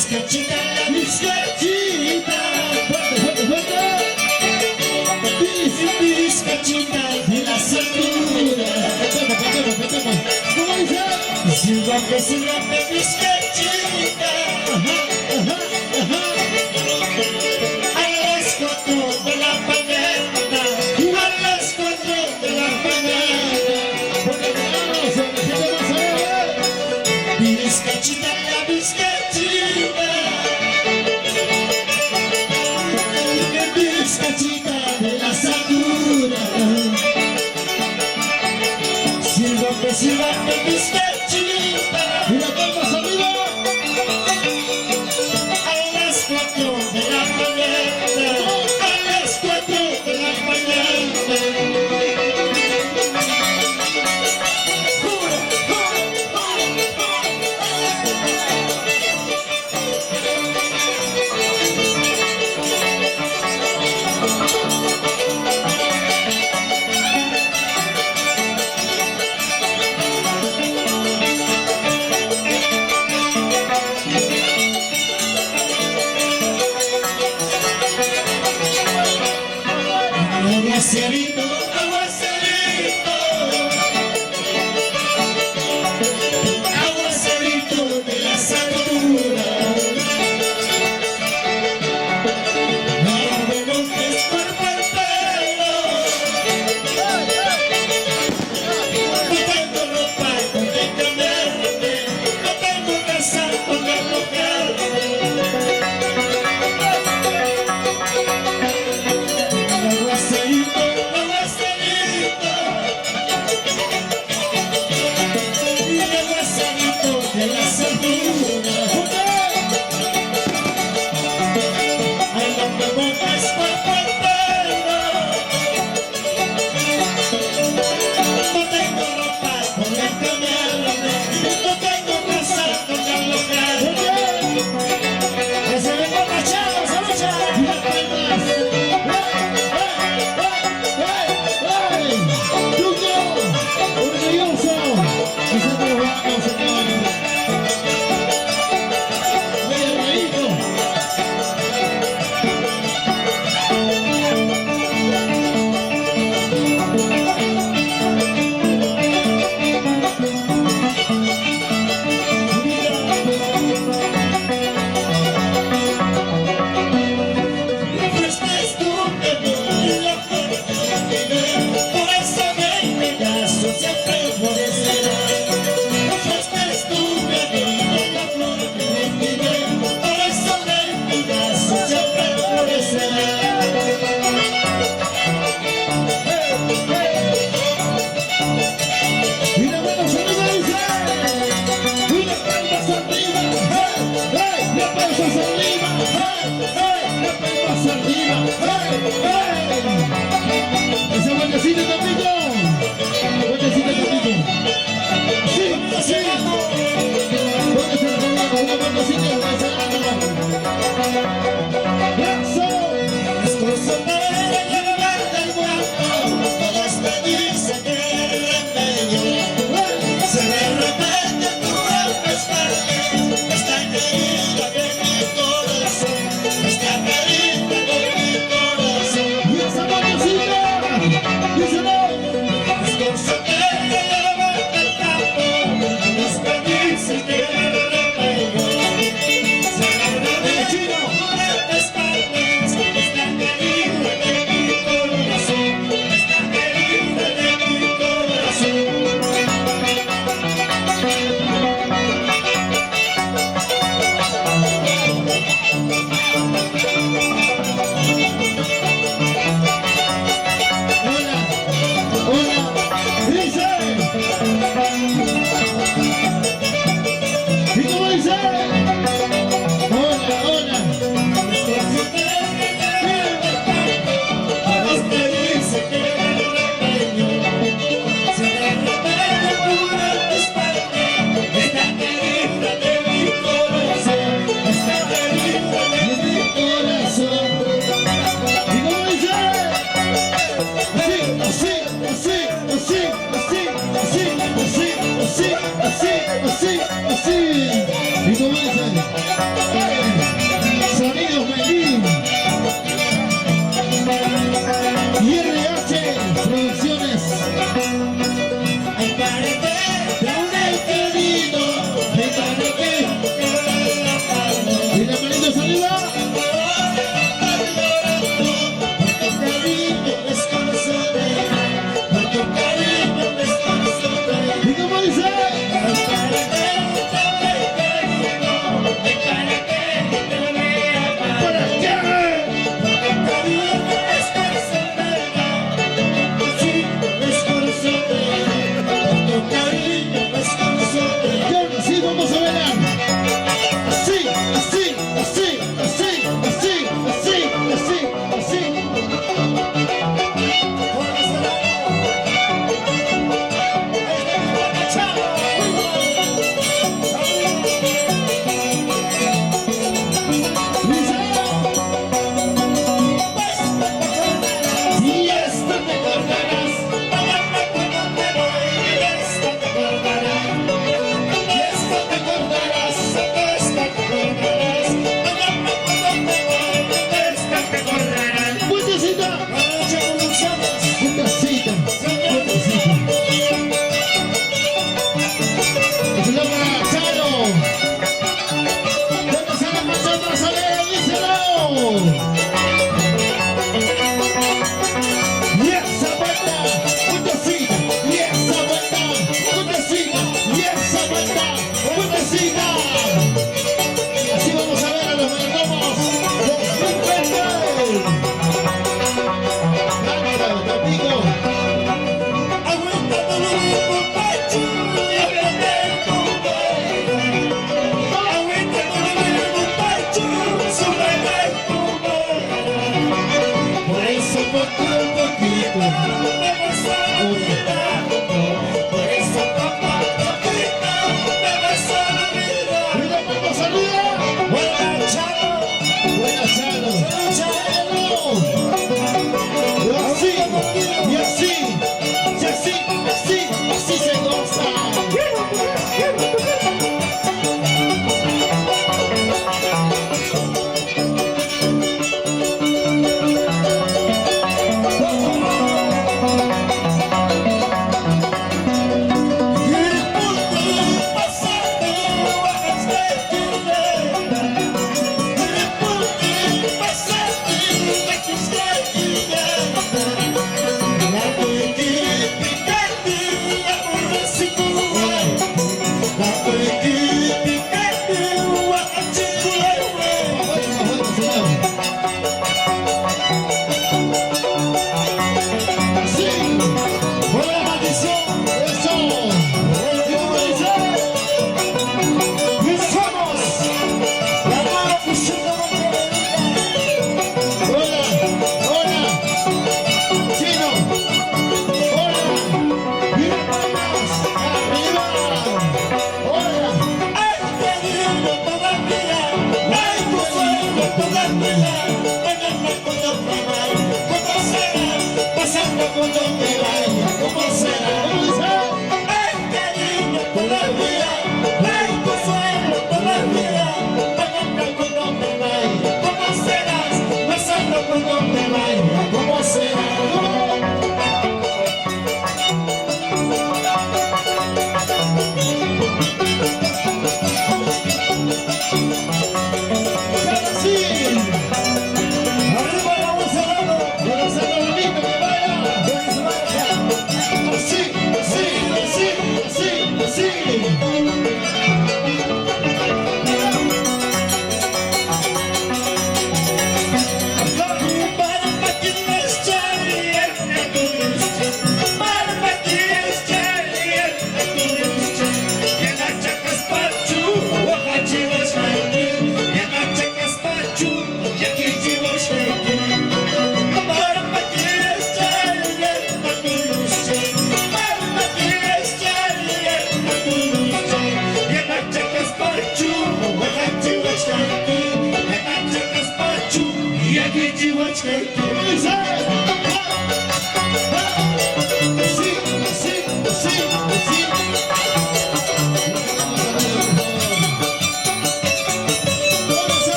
bizcachita, la bizcachita. Fuerte, fuerte, fuerte. Bizcachita de la cintura. ¿Cómo dice? Silbate, bizcachita. A las 4 de la mañana. A las 4 de la mañana. Bizcachita, la bizcachita. Bizcachita de la cintura. Silbate, bizcachita. Y la palma arriba. A las 4 de la mañana. A las 4 de la mañana. Aguacerito, aguacerito, aguacerito de la cintura. No me montes por pelo. No tengo ropa con que cambiarme, no tengo casa donde alojarme. Aguacerito, aguacerito, aguacerito de la cintura. Ay, no me montes por pelo. No tengo ropa con que cambiarme, no tengo casa donde alojarme. Que se ven borrachados, a luchar. Ese bailecito también. vida, mañana cuando me vaya, ¿cómo será? Pasando cuando me vaya, ¿cómo será? Ay, cariño, todavía, ay, consuelo, todavía, mañana cuando me vaya, ¿cómo serás? Pasando cuando me vaya, ¿cómo será?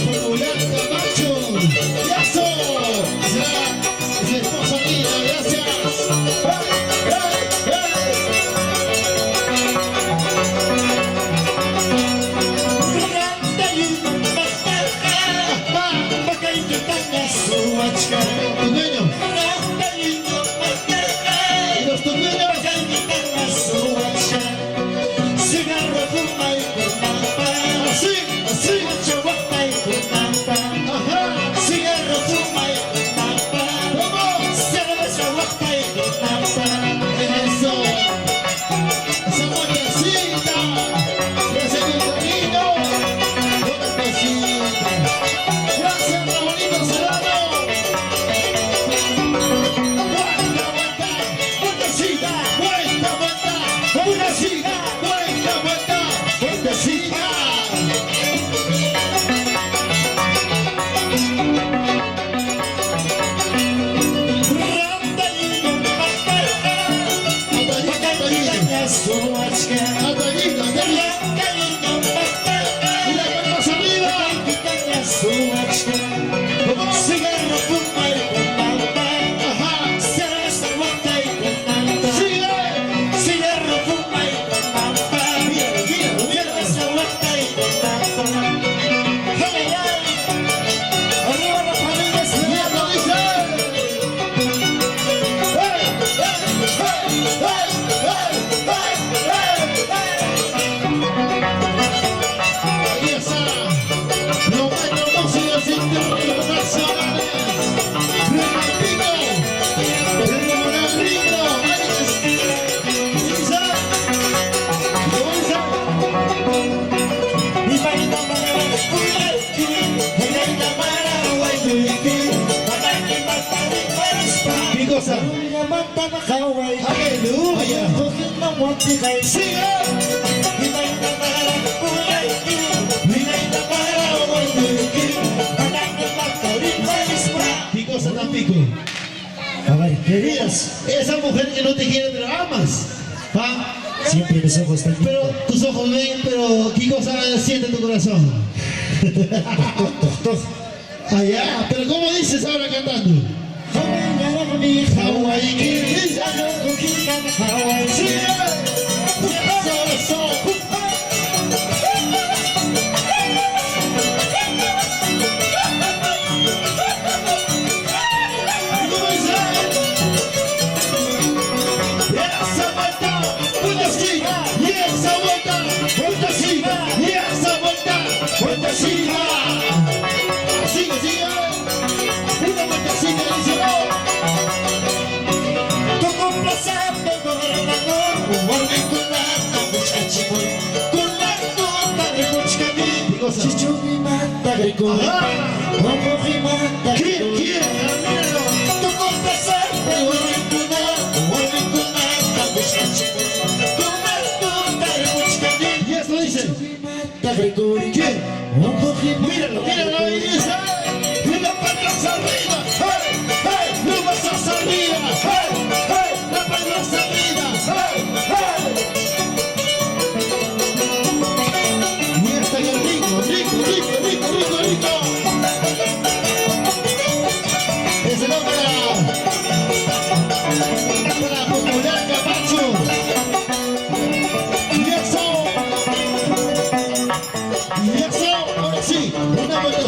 Popular Camacho. Y eso será su esposa Nina. Gracias. Tu dueño. Y los tus dueños. Así, así. Ajá. Eso. Esa muertecita. Ese cariño. Muertecita. Gracias, Ramonito Serrano. Muertecita. Atallita, y la palmas arriba. Ajá. Sigue. Y eso dice. Ahí está. Los maestros músicos internacionales. Repartido. El ritmo. Y dice. ¿Cómo dice? ¿Qué cosa? Aleluya. Sigue. ¿Qué cosa tan pico? A ver, queridas, Esa mujer que no te quiere pero amas. ¿Ah? siempre mis ojos están Pero tus ojos ven, pero ¿qué cosa siente tu corazón? Allá, pero ¿cómo dices ahora cantando? Hawaii Kiss. Sigue. Eso. ¿Cómo dice? Esa vuelta, vueltecita, y esa vuelta, vueltecita, y esa vuelta, vueltecita. Sigue, sigue. Una vueltecita, dice. ¿Qué cosa? Ajá. ¿Quién? ¿Quién? Míralo. Y eso dice. ¿Quién? Míralo, míralo ahí dice. Y la palmas arriba. ¡Hey! ¡Hey! ¡No vas a arriba! ¡Hey! ¡Hey! ¡La palmas arriba! ¡Hey! ¡Hey! Y está que rico, rico, rico, rico, rico, rico. Ese no para Popular Camacho. Y eso, ahora sí, una vuelta.